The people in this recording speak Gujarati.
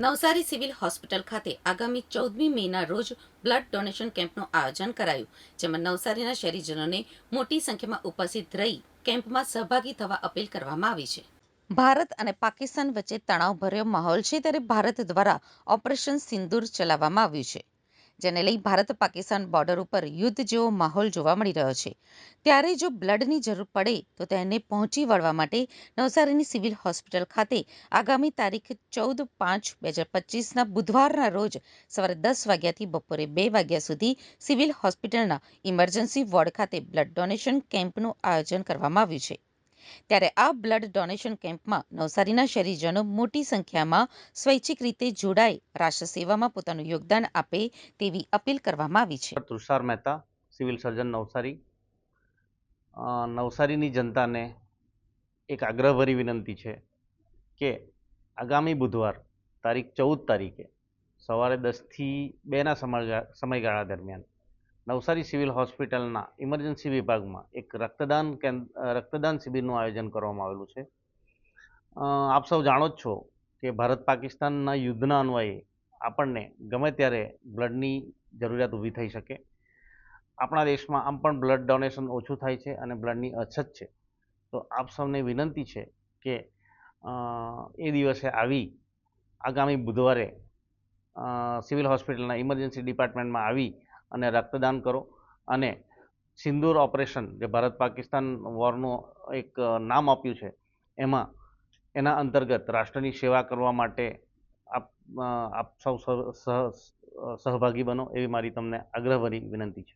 નવસારી સિવિલ હોસ્પિટલ ખાતે આગામી 14મી મેના રોજ બ્લડ ડોનેશન કેમ્પનું આયોજન કરાયું, જેમાં નવસારીના શહેરીજનોને મોટી સંખ્યામાં ઉપસ્થિત રહી કેમ્પમાં સહભાગી થવા અપીલ કરવામાં આવી છે. ભારત અને પાકિસ્તાન વચ્ચે તણાવભર્યો માહોલ છે, ત્યારે ભારત દ્વારા ઓપરેશન સિંદૂર ચલાવવામાં આવ્યું છે, જેને લઈ ભારત પાકિસ્તાન બોર્ડર ઉપર યુદ્ધ જેવો માહોલ જોવા મળી રહ્યો છે. ત્યારે જો બ્લડની જરૂર પડે તો તેને પહોંચી વળવા માટે નવસારીની સિવિલ હોસ્પિટલ ખાતે આગામી તારીખ 14/5/2025ના બુધવારના રોજ સવારે 10 વાગ્યાથી બપોરે 2 વાગ્યા સુધી સિવિલ હોસ્પિટલના ઇમરજન્સી વોર્ડ ખાતે બ્લડ ડોનેશન કેમ્પનું આયોજન કરવામાં આવ્યું છે. ત્યારે આ બ્લડ ડોનેશન કેમ્પમાં નવસારીના શહેરીજનો મોટી સંખ્યામાં સ્વૈચ્છિક રીતે જોડાઈ રાષ્ટ્ર સેવામાં પોતાનું યોગદાન આપે તેવી અપીલ કરવામાં આવી છે. Tushar Mehta, civil surgeon Navsari. નવસારીની જનતાને એક આગ્રહભરી વિનંતી છે કે આગામી બુધવાર તારીખ 14 તારીખે સવારે 10થી 2ના સમયગાળા દરમિયાન નવસારી સિવિલ હોસ્પિટલના ઇમરજન્સી વિભાગમાં એક રક્તદાન શિબિરનું આયોજન કરવામાં આવેલું છે. આપ સૌ જાણો જ છો કે ભારત પાકિસ્તાનના યુદ્ધના અન્વયે આપણને ગમે ત્યારે બ્લડની જરૂરિયાત ઊભી થઈ શકે. આપણા દેશમાં આમ પણ બ્લડ ડોનેશન ઓછું થાય છે અને બ્લડની અછત છે. તો આપ સૌને વિનંતી છે કે એ દિવસે આગામી બુધવારે સિવિલ હોસ્પિટલના ઇમરજન્સી ડિપાર્ટમેન્ટમાં આવી અને રક્તદાન કરો અને સિંદૂર ઓપરેશન, જે ભારત પાકિસ્તાન વોરનું એક નામ આપ્યું છે, એના અંતર્ગત રાષ્ટ્રની સેવા કરવા માટે આપ સૌ સહભાગી બનો એવી મારી તમને આગ્રહભરી વિનંતી છે.